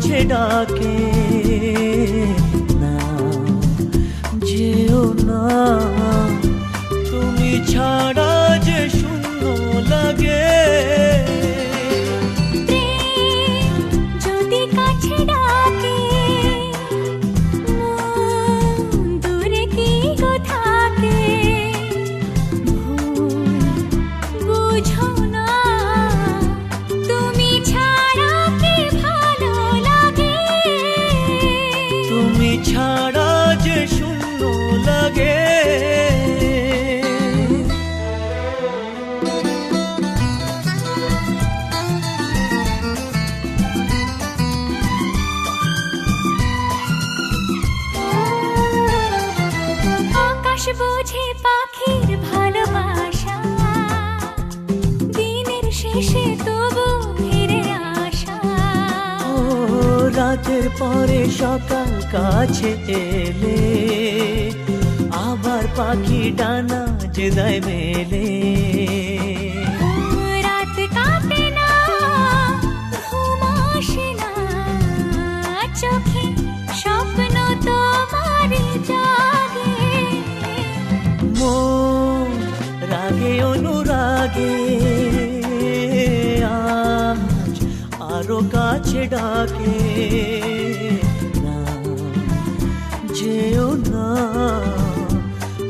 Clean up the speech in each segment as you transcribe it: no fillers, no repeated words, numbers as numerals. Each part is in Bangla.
কাছে ডাকে না, যেও না, তুমি ছাড়া যে শূন্য লাগে। যদি কাছে ডাকে দূরে কি গো থাকে, বুঝো না তুমি ছাড়া কি ভালো লাগে। তুমি ছাড়া যে শূন্য লাগে। আকাশ বোঝে পাখির ভালোবাসা, দিনের শেষে তবু ফিরে আসা। ও রাতের পরে সকাল কাছে এলে, আবার পাখি ডানা যে দেয় মেলে। রাত কাটে না, ঘুম আসে না, চোখে স্বপ্ন তোমার জাগে। মন রাগে অনুরাগে আজ আরো কাছে ডাকে না, যেও না,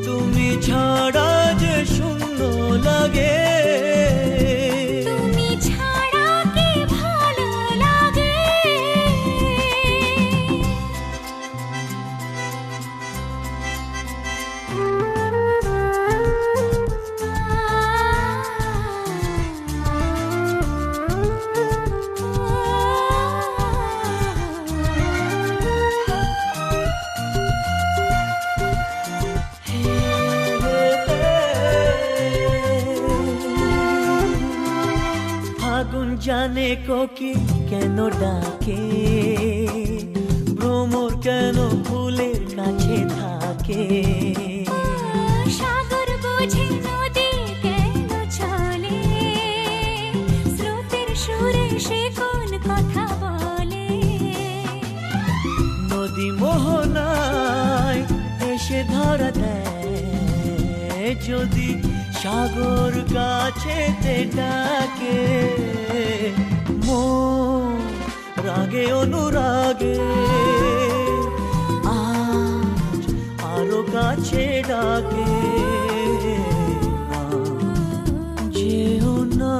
তুমি ছাড়া যে শূন্য লাগে। তুমি ছাড়া কি ভালো লাগে। ফাগুন জানে কোকিল কেন ডাকে, ভ্রমর কেন ফুলের কাছে থাকে। সাগর বোঝে নদী কেন চলে, স্রোতের সুরে সে কোন কথা বলে। নদী মোহনায় এসে ধরা দেয়, যদি সাগর কাছে ডাকে। মন রাগে অনুরাগে আজ আরো কাছে ডাকে না, যেও না,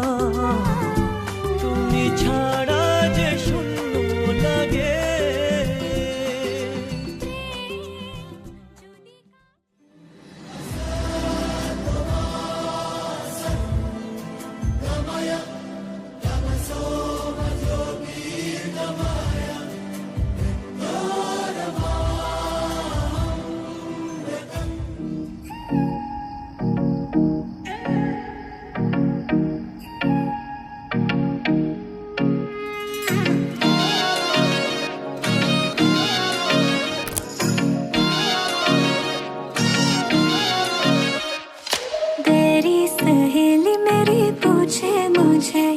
তুমি ছাড়া যে শূন্য লাগে। तेरी सहेली मेरी पूछे मुझे,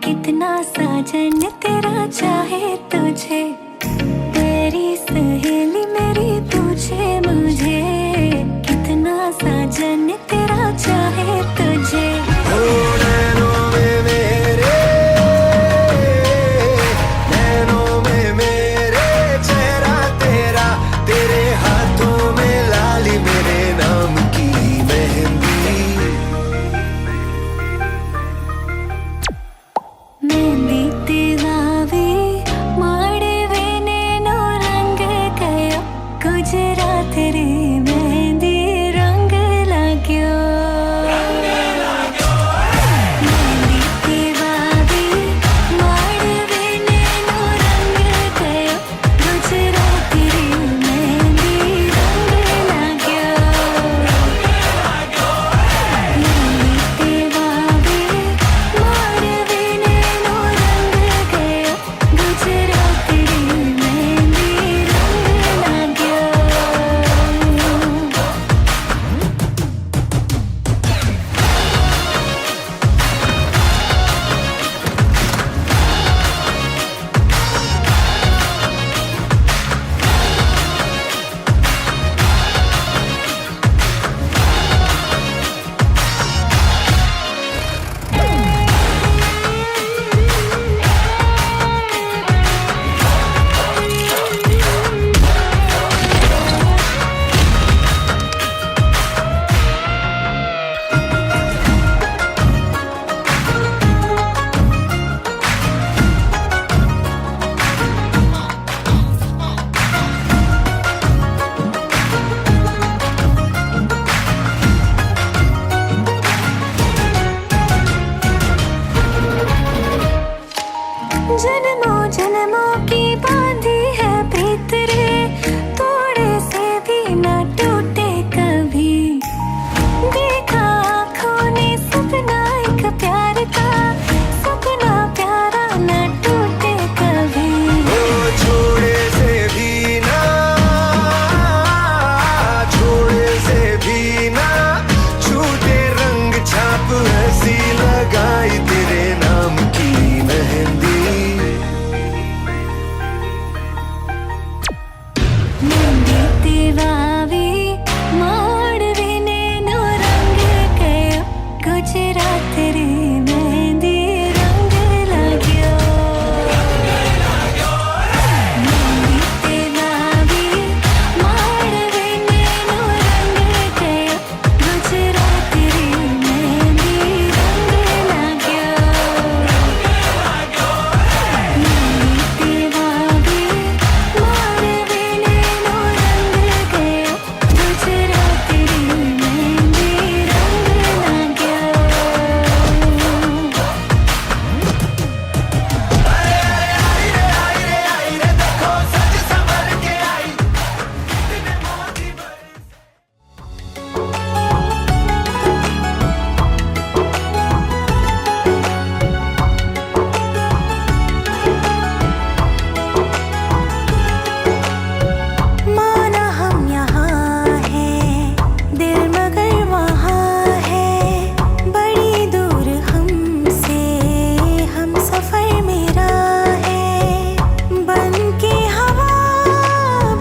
कितना साजन तेरा चाहे तुझे। तेरी सहेली मेरी पूछे मुझे, कितना साजन तेरा चाहे तुझे। मेहंदी तेरावे माड़े वे जन्मों जन्मों की बांधी है प्रीत रे, तोड़े से भी न टूटे कभी। देखा आँखों ने सपना एक प्यार का, सपना प्यारा न टूटे कभी। ओ छोड़े से भी ना, छोड़े से भी ना छूटे रंग छाप ऐसी लगाई तेरे नाम की मेहंदी। दिवावी मोड़वे नैनो रंग गयो, गुजरात रे मेहंदी रंग लाग्यो। दिवावी मोड़वे नैनो रंग गयो, गुजरात रे मेहंदी रंग लाग्यो। दिवावी मोड़वे नैनो रंग गयो, गुजरात रे मेहंदी रंग लाग्यो। माना हम यहाँ हैं, दिल मगर वहाँ है, बड़ी दूर हमसे हम सफर मेरा है। बन के हवा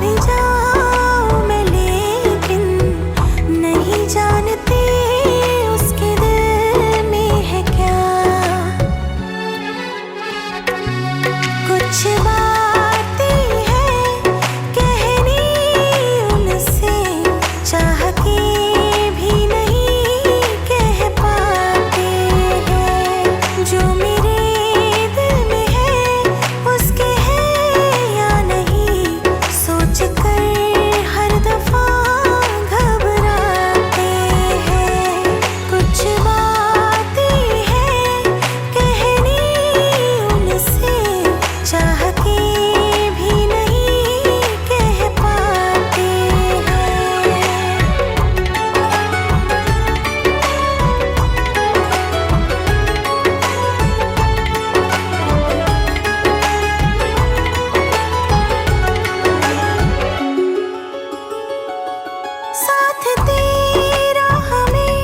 भी जाऊं मैं, लेकिन नहीं जानते उसके दिल में है क्या। कुछ बातें हैं कहनी उनसे, चाह के भी नहीं कह पाते हैं। जो मेरे दिल में है उसके है या नहीं, सोच कर हर दफा घबराते हैं। कुछ बातें हैं कहनी उनसे, चाह के भी नहीं कह पाते हैं। साथ तेरा हमें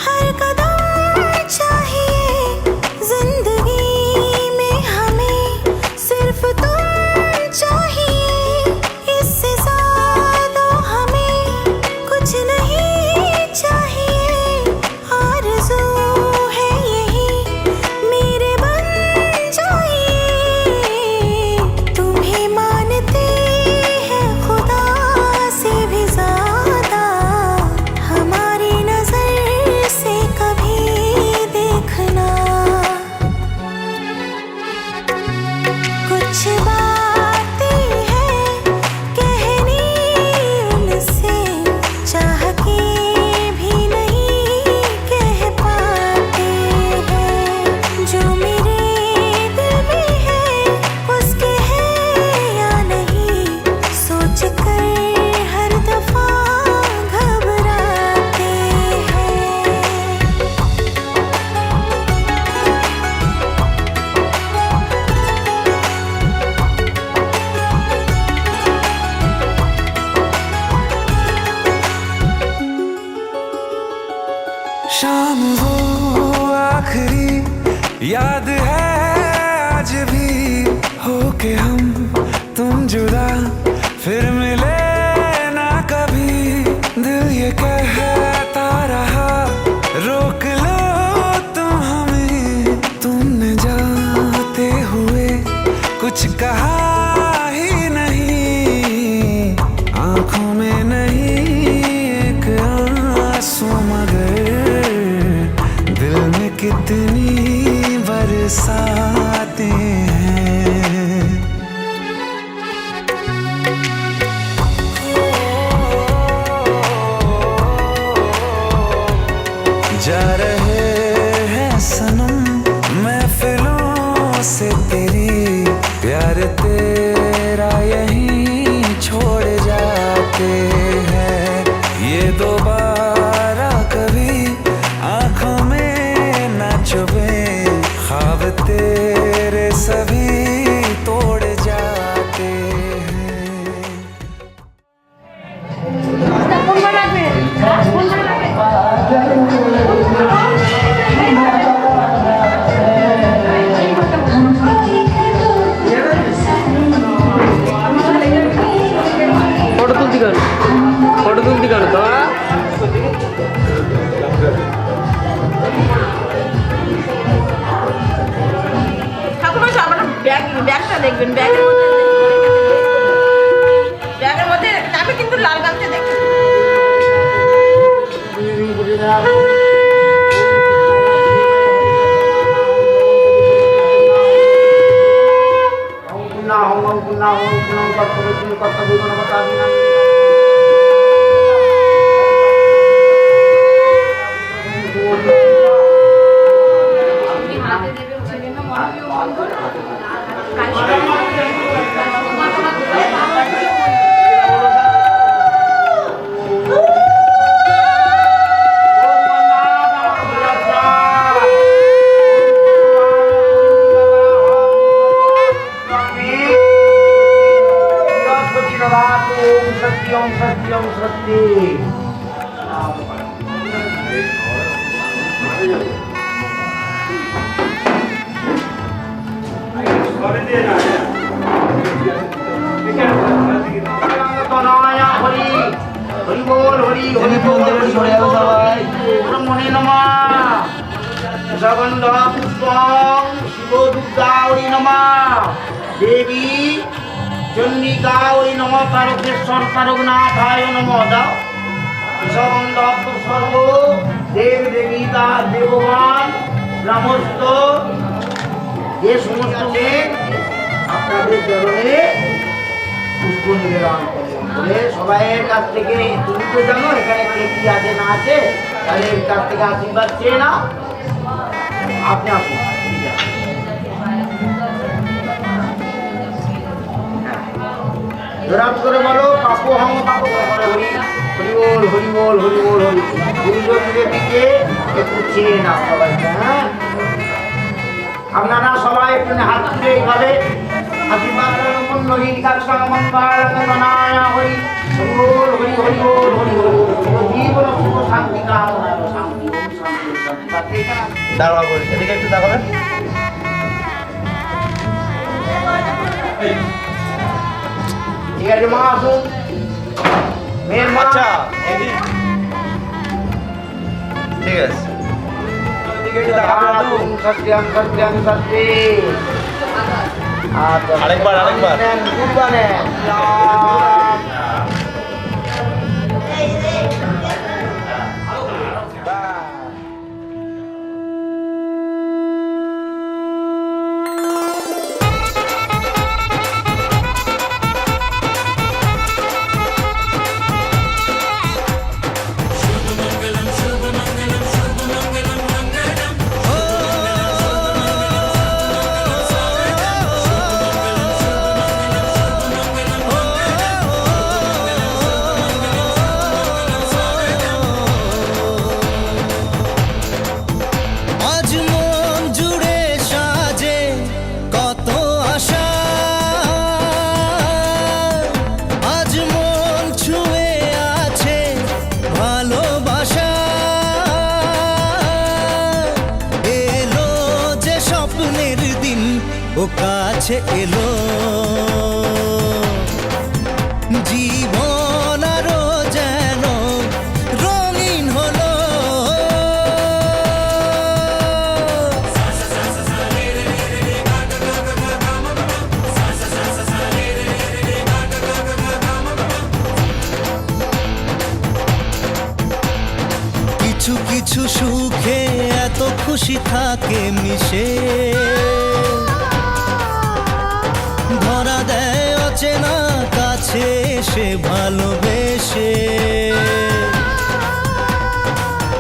हर कदम चाहिए, जिंदगी में हमें सिर्फ तुम चाहिए। इससे ज़्यादा हमें कुछ नहीं चाहिए। आरज़ू है यही मेरे बन जाइए, तुम्हें मानते हैं खुदा से भी ज़्यादा, हमारी नज़र से कभी देखना। कुछ बातें हैं कहनी उनसे, चाह के भी नहीं कह पाते हैं। जो मेरे दिल में है उसके है या नहीं, सोच कर हर दफा घबराते हैं। शाम वो आखिरी याद है आज भी, होके हम तुम जुदा फिर मिले ना कभी। दिल ये कहता रहा रोक लो तुम हमें, तुमने जाते हुए कुछ कहा ही नहीं। आंखों में नहीं एक आंसू, मगर दिल में कितनी बरसातें हैं। तेरे सभी तोड़ जाते हैं। ফটো তুলতে কেন তো ব্যাগটা দেখবেন, ব্যাগের মধ্যে চাবি কিন্তু লাল গামছা দেখবেন। देवी चंडिका ओई नमः तारकेश्वर तारकनाथाय नमः दाও সগন্ধ সর্ব দেব দেবীতা দেবগণ সমস্ত যে সমস্ত মেয়ে আপনাদের চরণে পুষ্প নিবেদন করে সবাইয়ের কাছ থেকে তুমি তো জানো এখানে কে কি আছে না আছে তাদের কাছ থেকে আশীর্বাদ চেয়ে নাও আপনি আসুন জোরাত করে বলো পাপু হাম পাপু হরি হরি বল হরি বল হরি বল হরি দুইজন দেবীকে একটু চেয়ে নাও সবাই হ্যাঁ আপনারা সবাই একটু হাত তুলে এইভাবে আশীর্বাদ করুন মন্ডলী কাকসা মন্দার গণনায় হরি হরি বল হরি হরি বল হরি বল জীবন সুখ শান্তি কামনা শান্তি ওম শান্তি শান্তি দাঁড়া বলি এদিকে একটু তাকাবেন ঠিক আছে মা আসুন মেয়ের মা আচ্ছা ঠিক আছে সত্যম সত্যম সত্যি আরেকবার কাছে এলো জীবন আরো যেন রঙিন হলো কিছু কিছু সুখে এত খুশি থাকে মিশে ধরা দেয় অচেনা কাছে সে ভালোবেসে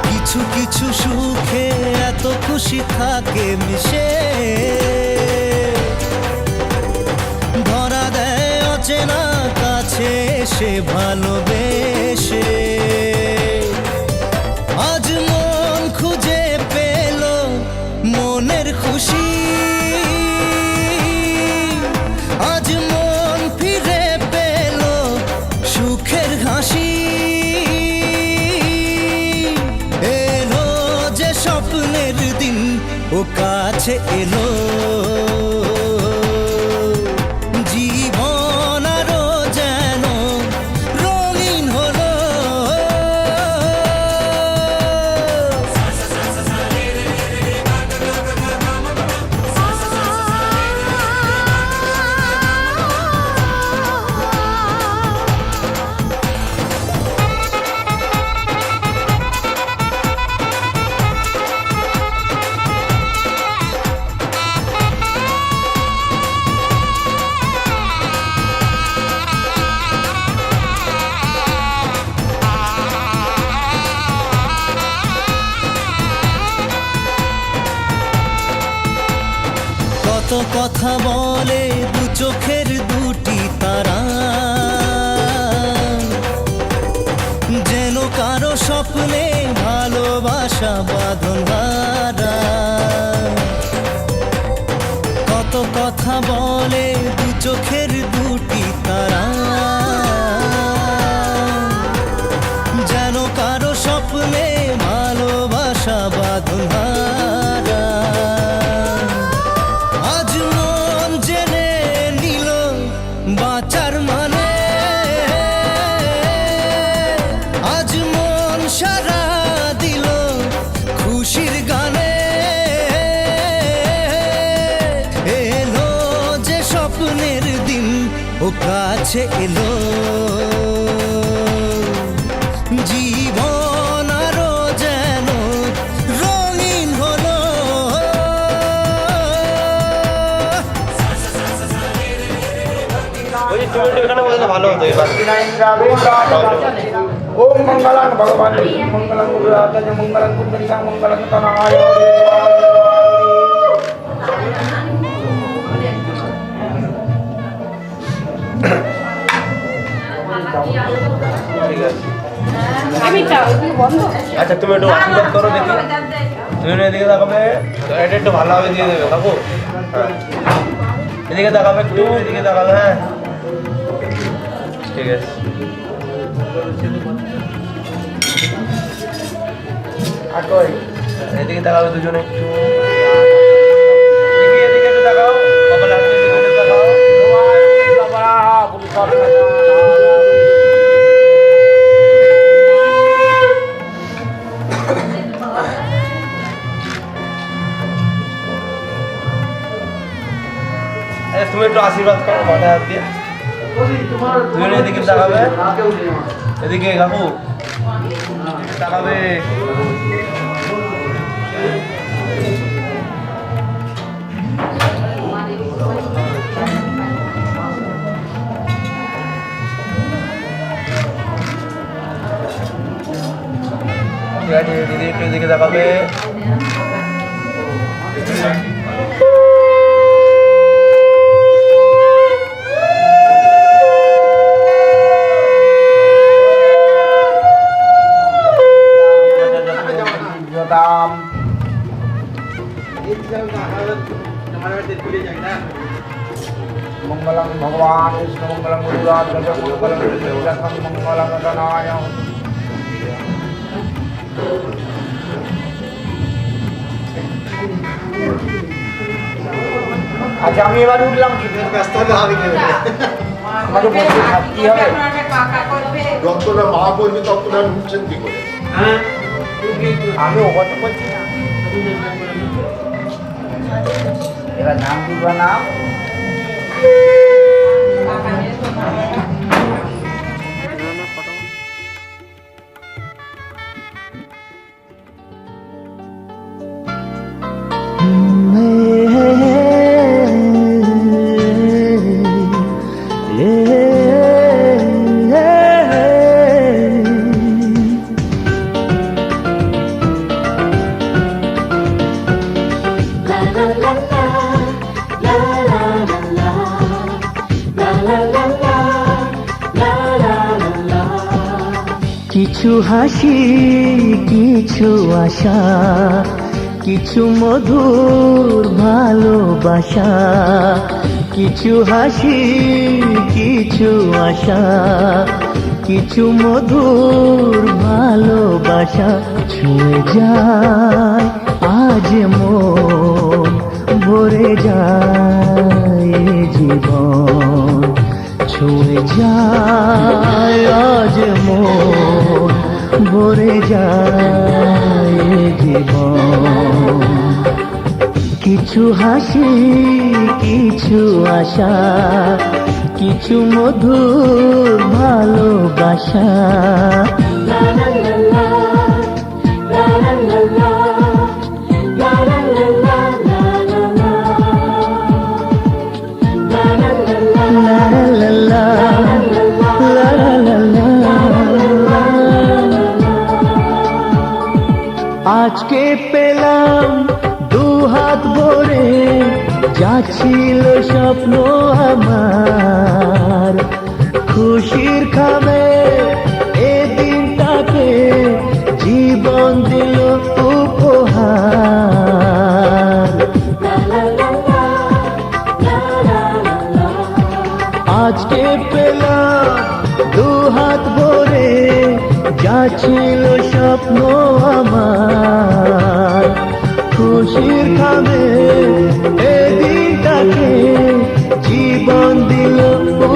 কিছু কিছু সুখে এত খুশি থাকে মিশে ধরা দেয় অচেনা কাছে সে ভালোবেসে আজ মন খুঁজে পেল মনের খুশি এলো জীবন আরো যেন রঙিন হলো কত কথা বলে দু চোখের দুটি তারা যেন কারো স্বপ্নে ভালোবাসা বাঁধন হারা কত কথা বলে দু চোখের দুটি তারা যেন কারো স্বপ্নে ভালোবাসা বাঁধন হারা আজ মন জেনে নিল বাঁচার মানে আজ মন সারা দিল খুশির গানে এলো যে স্বপ্নের দিন ও কাছে এলো জীবন আরো যেন রঙিন হলো ভালো হতো এবার ওম মঙ্গলাং ভগবান মঙ্গলাং গুরুরাজ মঙ্গলাং কুণ্ডলিকা মঙ্গলাং তনয় ঠিক আছে আমি চাও বন্ধ আচ্ছা তুমি একটু আশীর্বাদ করো দেখি তুমি এদিকে তাকাবে এটা একটু ভালোভাবে দিয়ে দেবে কাকু হ্যাঁ এদিকে তাকাবে একটু এদিকে তাকাবে হ্যাঁ ঠিক আছে এদিকে তাকাবে দুজনে একটু এদিকে একটু তাকাও কপালে হাত দিয়ে দুজনে তাকাও তুমি একটু আশীর্বাদ করো মাথায় হাত দিয়ে দুজনে এদিকে তাকাবে এদিকে কাকু তাকাবে ঠিক আছে দিদি একটু এদিকে তাকাবে मंगलम भगवान विष्णु मंगलम गुरुराज मंगलम विष्णु मंगलम गणाय আচ্ছা আমি এবার উঠলাম কি ব্যস্ত হলে হবে কি আমাকে বসে থাকতে হবে যতটা মা বলবে ততটা উঠছেন কি করে হ্যাঁ আমি ওটা বলছি না এবার নাম দিবা নাম কিছু হাসি কিছু আশা কিছু মধুর ভালোবাসা কিছু হাসি কিছু আশা কিছু মধুর ভালোবাসা ছুঁয়ে যায় আজ মন ভরে যায় এ জীবন, ছুঁয়ে যায় আজ মন, ভরে যায় এ জীবন। কিছু হাসি, কিছু আশা, কিছু মধুর ভালোবাসা। আজকে পেলাম দু হাত ভরে, যা ছিল স্বপ্ন আমার, খুশির খাবে এ দিনটাকে জীবন দিল উপহার। আজকে পেলাম দু হাত ভরে, যা ছিল স্বপ্ন আমার, খুশির খাবে এ দিনটাকে জীবন দিল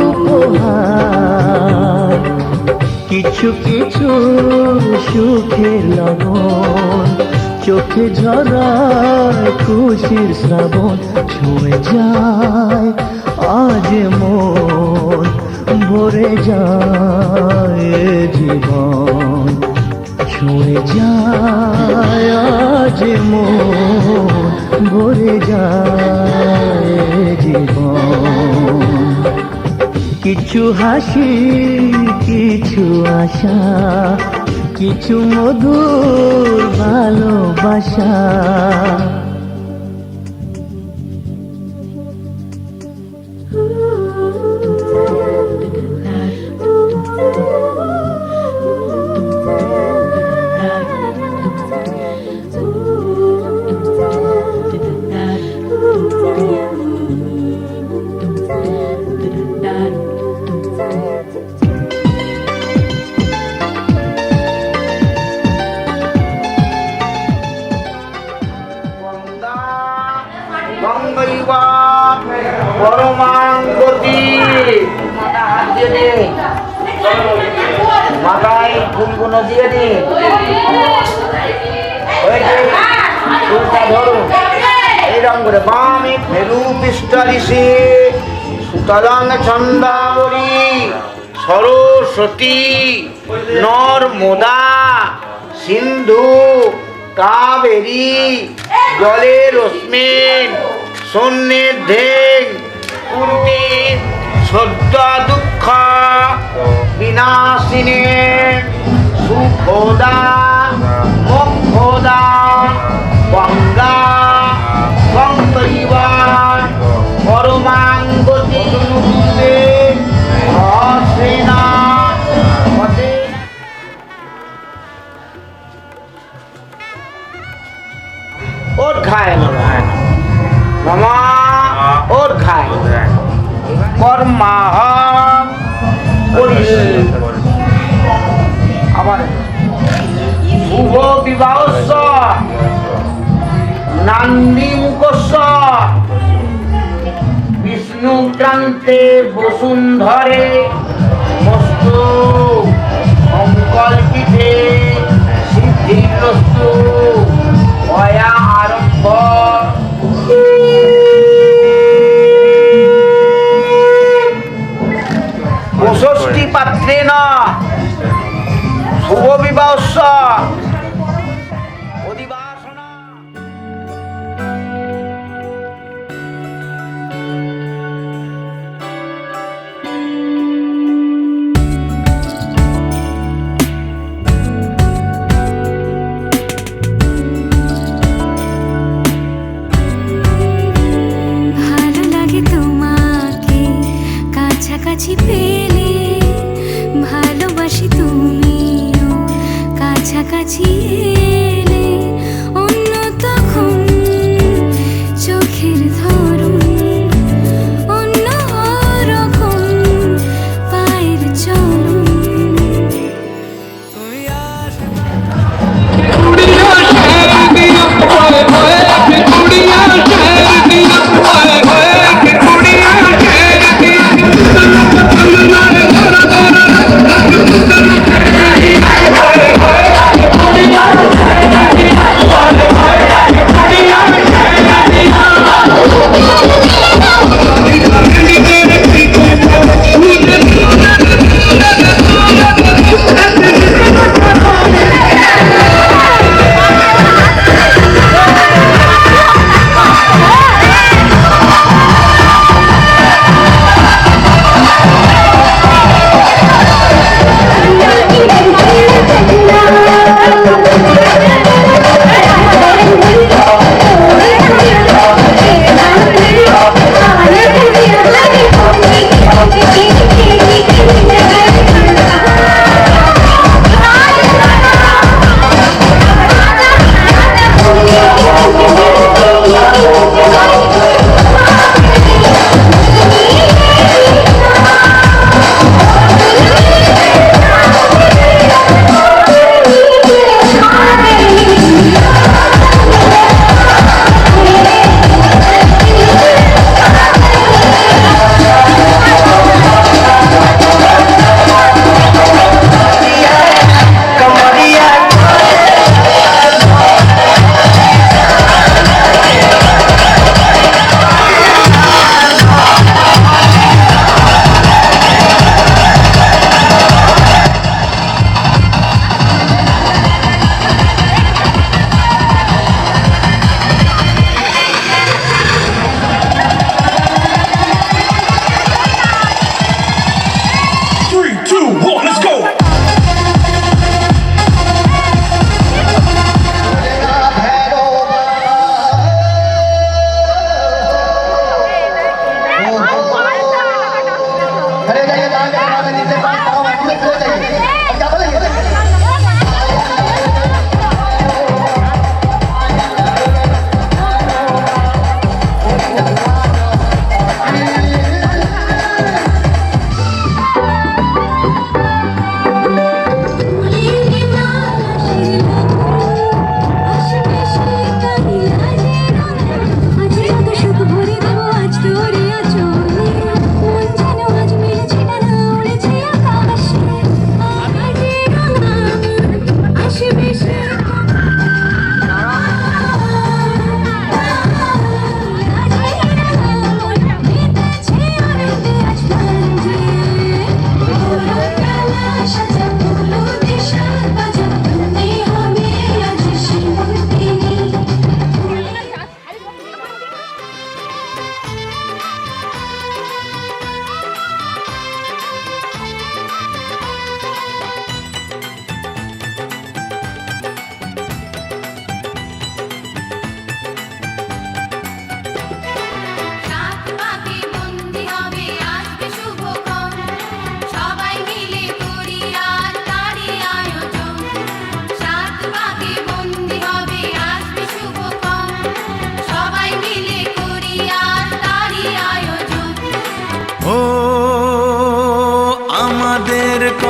উপহার। কিছু কিছু সুখের লগন, চোখে ঝরায় খুশির শ্রাবণ, ছুঁয়ে যায় আজ মন, ভরে যায় এ জীবন, ছুঁয়ে যায় আজ মন, ভরে যায় এ জীবন। কিছু হাসি, কিছু আশা, কিছু মধুর ভালোবাসা। গঙ্গৈবা পরমাঙ্গতি। হাত দিয়ে দে, মাথায় ফুলগুলো দিয়ে দে, ফুলটা ধরো এইরকম করে। বামে ফেরু পৃষ্ঠারিষে সুতরাং চন্দাবরী সরস্বতী নর্মদা সিন্ধু কাবেরী জলের অস্মিন শূন্যের ঢেং কুন্তি সদ্য দুঃখ বিনাশিনে সুখদা মোক্ষদা গঙ্গা গঙ্গৈবা পরমাঙ্গতি অশ্রেণা। और खाए मामा और खाए कर्मा আবার শুভ বিবাহস্য নান্দি মুখস্য বিষ্ণুক্রান্তে বসুন্ধরে মস্তু সংকল্পিতে সিদ্ধিরস্তু অয়া আরম্ভ। প্রশস্তি পাত্রে না শুভ বিবাহস্য অধিবাসনা। ভালো লাগে তোমাকে কাছাকাছি পেলে, ভালোবাসি তুমিও কাছাকাছি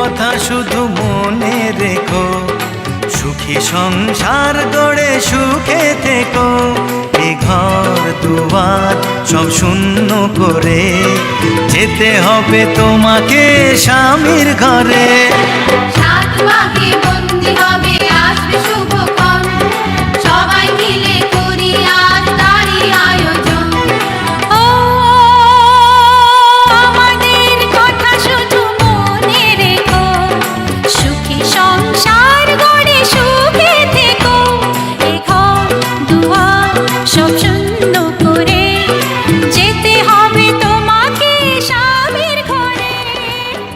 কথা শুধু মনে রেখো, সুখী সংসার গড়ে সুখে থেকো। এ ঘর দুয়ার সব শূন্য করে যেতে হবে তোমাকে স্বামীর ঘরে। সাত পাকে বন্দি হবে আসবে শুভক্ষণ, সবাই মিলে করি আজ তারই আয়োজন। ও আমাদের কথা শুধু মনে রেখো, সুখী সংসার গড়ে সুখে থেকো। এ ঘর দুয়ার সব শূন্য করে যেতে হবে তোমাকে স্বামীর ঘরে।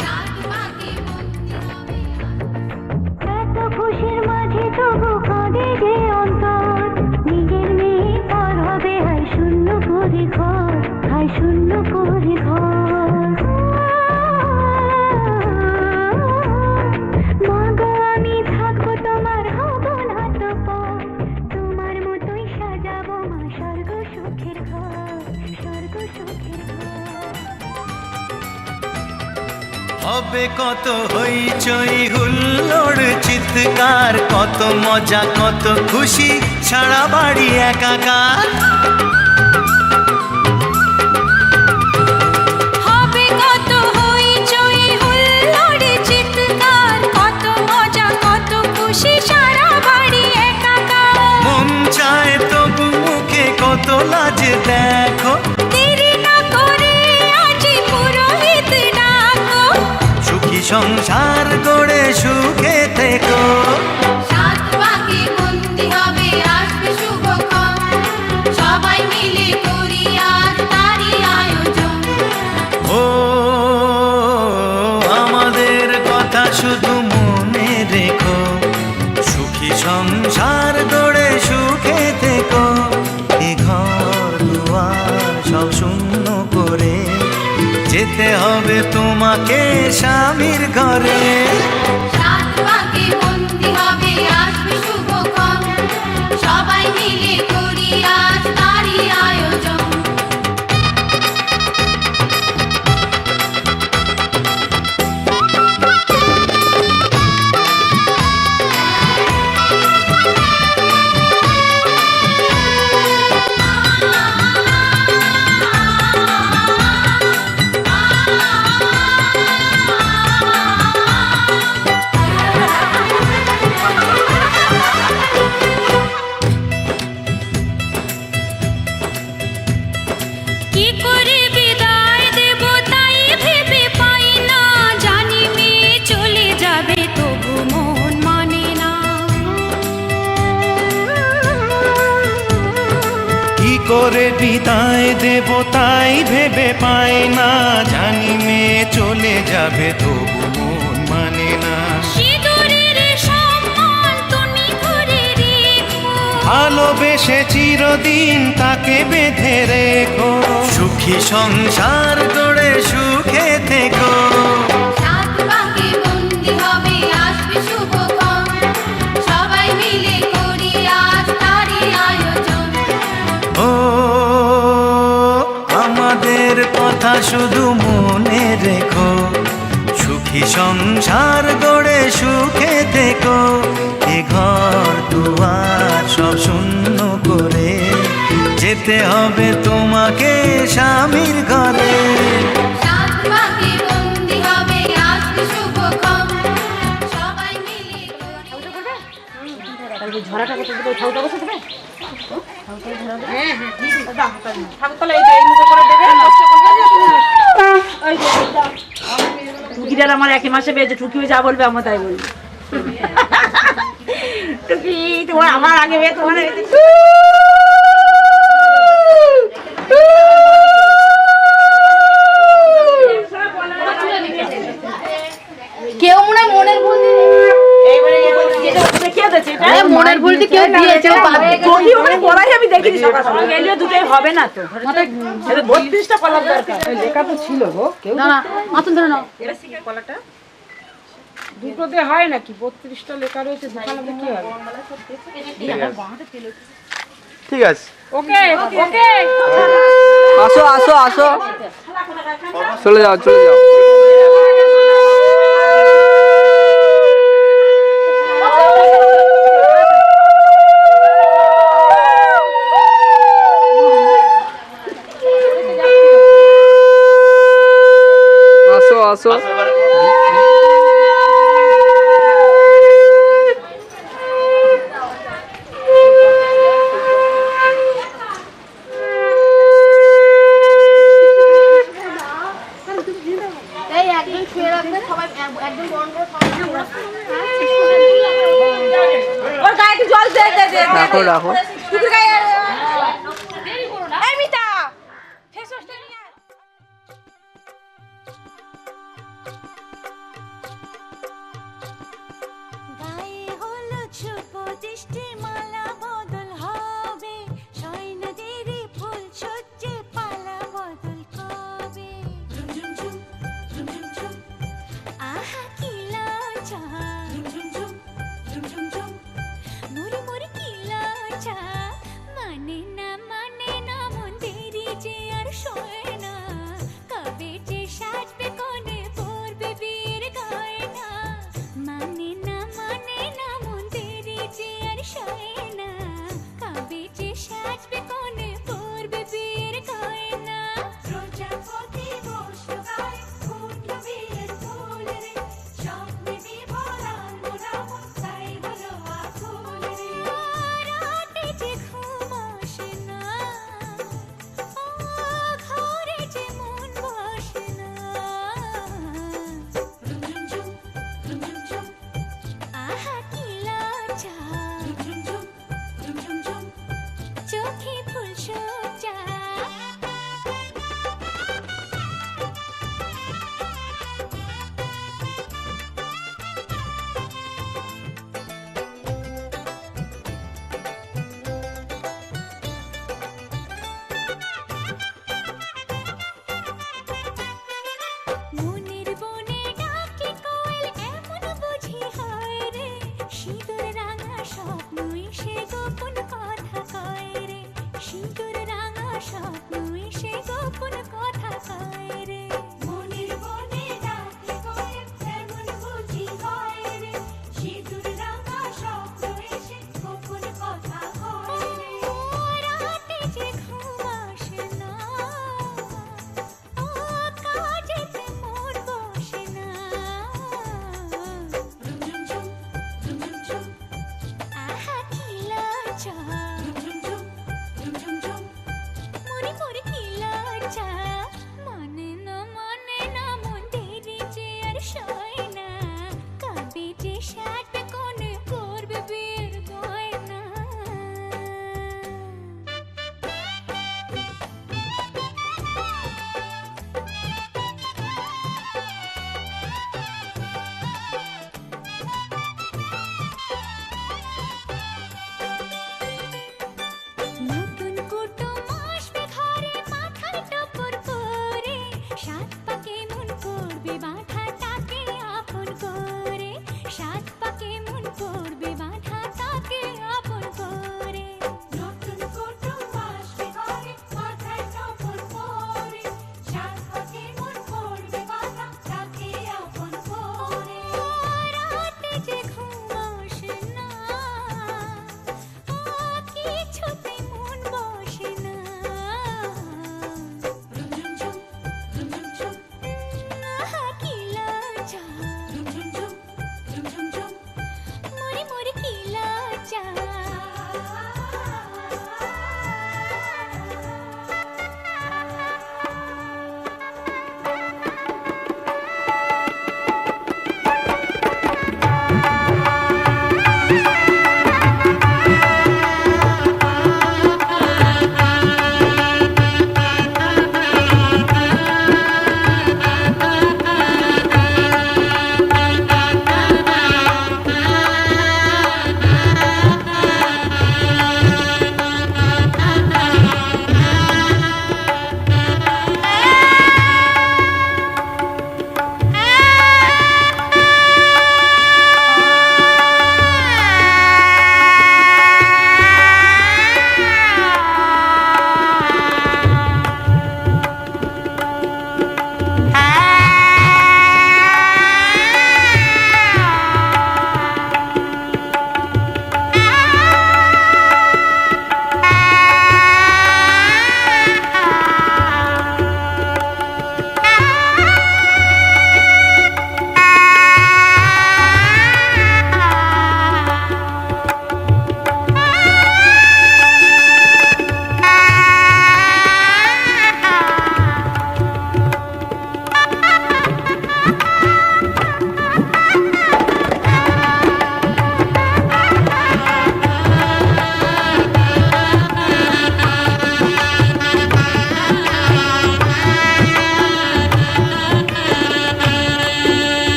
সাত পাকে বন্দি হবে এত খুশির মাঝে তবু কাঁদে যে অন্তর, নিজের মেয়ে পর হবে হায় শূন্য করে ঘর, হায় শূন্য করে ঘর। মাগো আমি থাকবো তোমার, হব না তো পর, তোমার মতোই সাজাবো মা স্বর্গ সুখের ঘর, স্বর্গ সুখের ঘর। হবে কত হইচই হুল্লোড় চিৎকার, কত মজা কত খুশি সারা বাড়ি একাকার। হবে কত হইচই হুল্লোড় চিৎকার, কত মজা কত খুশি সারা বাড়ি একাকার। মন চায় তবু মুখে কত লাজ দেখো, দেরি না করে আজই পুরোহিত ডাকো। সুখী সংসার গড়ে সুখে থেকো। সাত পাকে বন্দি হবে আসবে শুভক্ষণ, সবাই মিলে করি আজ তারই আয়োজন। ও আমাদের কথা শুধু মনে রেখো, সুখী সংসার গড়ে সুখে থেকো। এ ঘর দুয়ার সব শূন্য করে যেতে হবে তোমাকে স্বামীর ঘরে। সাত পাকে বন্দি হবে আসবে শুভক্ষণ, সবাই মিলে করি আজ তারই আয়োজন। কি করে বিদায় দেব তাই ভেবে পাই না, জানি মেয়ে চলে যাবে তবু মন মানে না। কি করে বিদায় দেব তাই ভেবে পাই না, জানি মেয়ে চলে যাবে তবু মন মানে না। সিঁদুরের সম্মান তুমি করে রেখো, ভালোবেসে চিরদিন তাকে বেঁধে রেখো, সুখী সংসার গড়ে সুখে থেকো। সাত পাকে বন্দি হবে আসবে শুভক্ষণ, সবাই মিলে করি আজ তারই আয়োজন। ও আমাদের কথা শুধু মনে রেখো, সুখী সংসার গড়ে সুখে থেকো। এ ঘর দুয়ার সব শূন্য করে যেতে হবে তোমাকে স্বামীর ঘরে। সাত পাকে বন্দি হবে আসবে শুভক্ষণ, সবাই মিলে করি। ঝরাটা করতে দেবে, ঠাউটা বসে দেবে। হ্যাঁ হ্যাঁ ঠাকুরতলা এই যে এই মুখে করে দেবে। টুকিটার আমার একই মাসে পেয়েছে, টুকি যা বলবে আমার তাই বলবে। টুকি তোমার আমার আগে পেয়ে তোমার কেউ মনে হয় মনের ভুল মনের ভুল কেউ দিয়েছে, আমি দেখিনি সকাল সকাল গেলেও দুটোই হবে না তো, 32টা কলার দরকার। লেখা তো ছিল গো, কেউ না না মাথন ধরে নাও। কলাটা দুটোতে হয় নাকি? 32টা লেখা রয়েছে, দুখানাতে কি হবে? ঠিক আছে, ওকে ওকে আসো আসো আসো, চলে যাও চলে যাও। আসো এই একজন শুয়ে রাখবে, সবাই একজন বরণ করে সবাই শুয়ে রাখবে। ওর গায়ে একটু জল দে দে দে রাখো রাখো টুকুর গায়ে এই মিতা ফেস ওয়াশটা নিয়ে আয়। গায়ে হলুদ শুভ দৃষ্টি মালা বদল হবে সৈন্যদেরই ফুল সজ্জে পালা বদল কবে আহা কি লজ্জা মুড়ি মুড়ি কি লজ্জা মানে না মন দেরি যে আর সয় না কবে যে সাজবে কোণে পরবে বিয়ের গয়না মানে না মন দেরি যে আর সয় না কবে যে সাজবে কোণে পরবে বিয়ের গয়না প্রজাপতি বসলো গায়ে ফুটলো বিয়ের ফুল রে স্বপ্নে বিভোরান মোরাম তাই হলো আকুল রে রাতে যে ঘুম আসে না ঘরে যে মন বসে না আহা কি লজ্জা চোখে ফুল সজ্জা মনের বনে ডাকে কোয়েল এমন বুঝি হয় রে সিঁদুর রাঙা স্বপ্ন এসে গোপন কথা কয় রে সিঁদুর রাঙা স্বপ্ন এসে গোপন কথা কয় রে মনের বনে ডাকে কোয়েল এমন বুঝি হয় রে সিঁদুর রাঙা স্বপ্ন এসে গোপন কথা কয় রে রাতে যে ঘুম আসে না কাজেতে মন বসে না আহা কি লজ্জা মনে পড়ে কি লজ্জা মানে না মন দেরি যে আর সয় না কবে যে সাজবে কোণে পরবে বিয়ের গয়না নতুন কুটুম আসবে ঘরে মাথায় টপর করে সাত পাকে মন করবে বাঁধাটাকে আপন করে সাত পাকে মন করবে বাঁধাটাকে আপন করে নতুন কুটুম আসবে ঘরে মাথায় টপর করে সাত পাকে মন করবে বাঁধাটাকে আপন করে রাতে যে ঘুম আসে না কিছুতে মন বসে না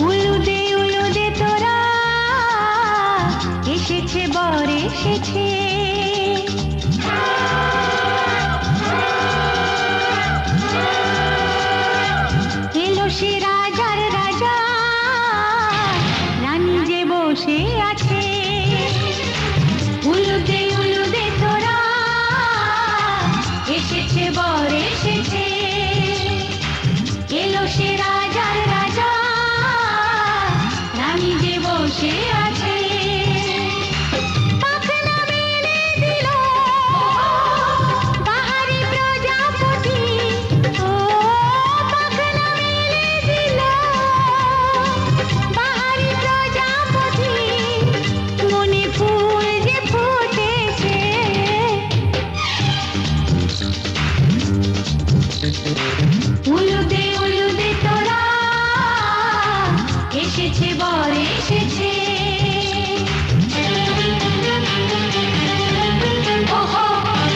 উলুদে তোরা এসেছে বর এসেছে এলো সে রাজার রাজা রানী যে বসে আছে উলুদে তোরা এসেছে বর এসেছে এলো সে রাজার রাজা রানী যে বসে আছে পাখনা মেলে দিল বাহারি প্রজাপতি ও পাখনা মেলে দিল বাহারি প্রজাপতি মনে ফুল যে ফুটেছে উলুদে তোরা এসেছে বর এসেছে ওহো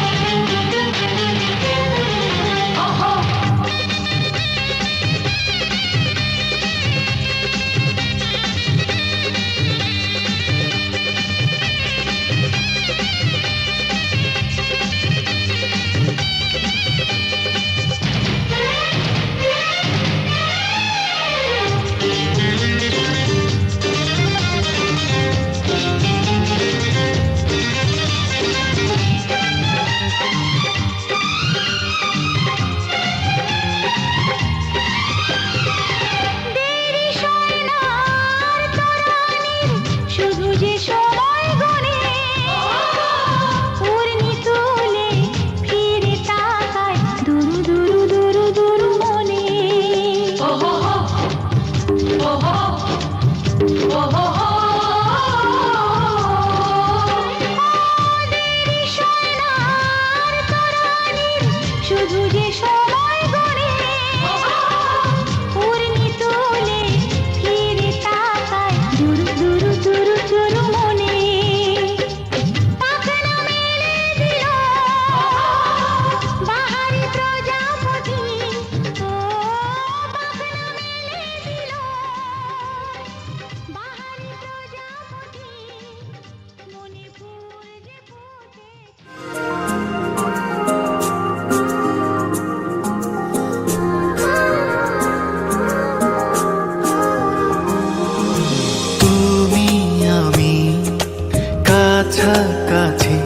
ওহো শুধু যে সময় গনে পূর্ণি তুলে ফিরে তাকায় দুরু দুরু দুরু দুরু মনে ওহো ওহো ওহো দেরি সোনার তরানির শুধু যে সময় গনে পূর্ণি তুলে ফিরে তাকায় দুরু দুরু দুরু দুরু মনে পাখনা মেলে দিল বাহারি প্রজাপতি ও পাখনা মেলে দিল বাহারি প্রজাপতি মনে ফুল যে তুমি আমি কাছাকাছি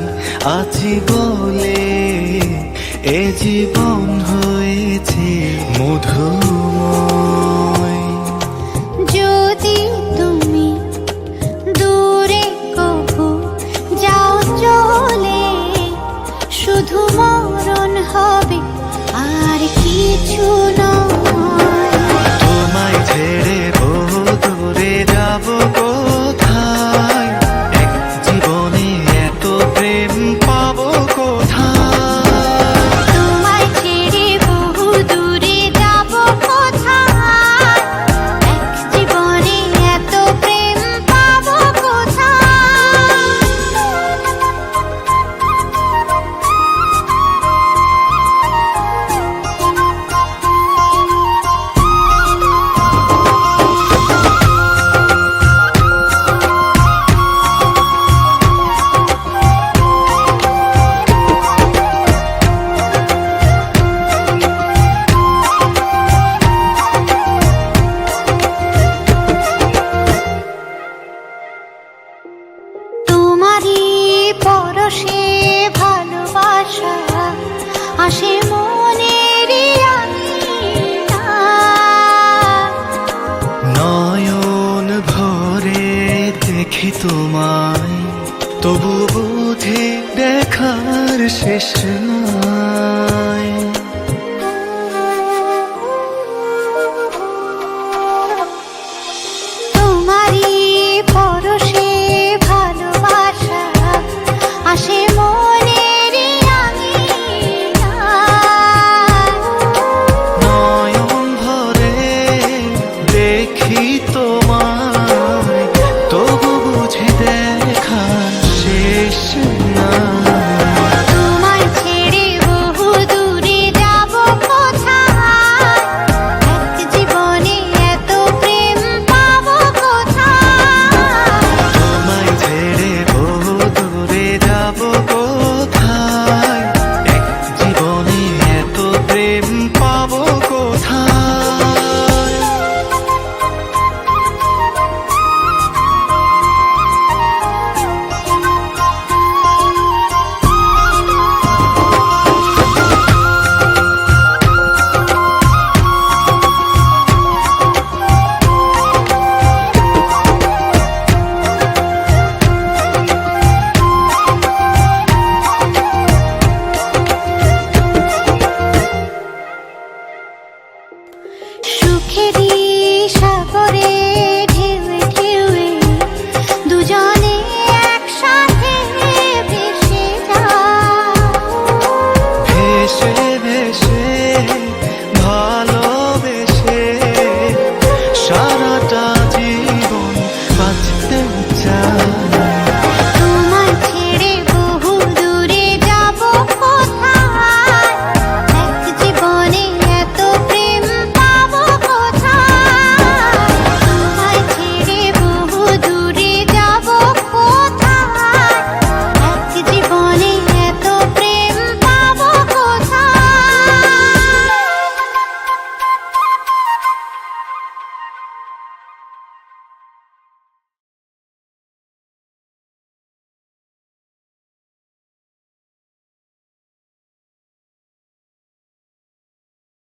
আছি বলে এ জীবন হয়েছে মধুময়। যদি তুমি দূরে কভু যাও চলে শুধু মরণ হবে আর কিছু নয় তোমায় ছেড়ে বহু দূরে যাব কোথায় এক জীবনে এত প্রেম পাবো কোথায় তোমায় ছেড়ে বহু দূরে যাব কোথায় এক জীবনে এত প্রেম পাবো কোথায় তোমারই পরশে ভালোবাসা আসে মনের নয়ন ভরে দেখি তোমায় তবু বুঝি দেখার শেষ নাই।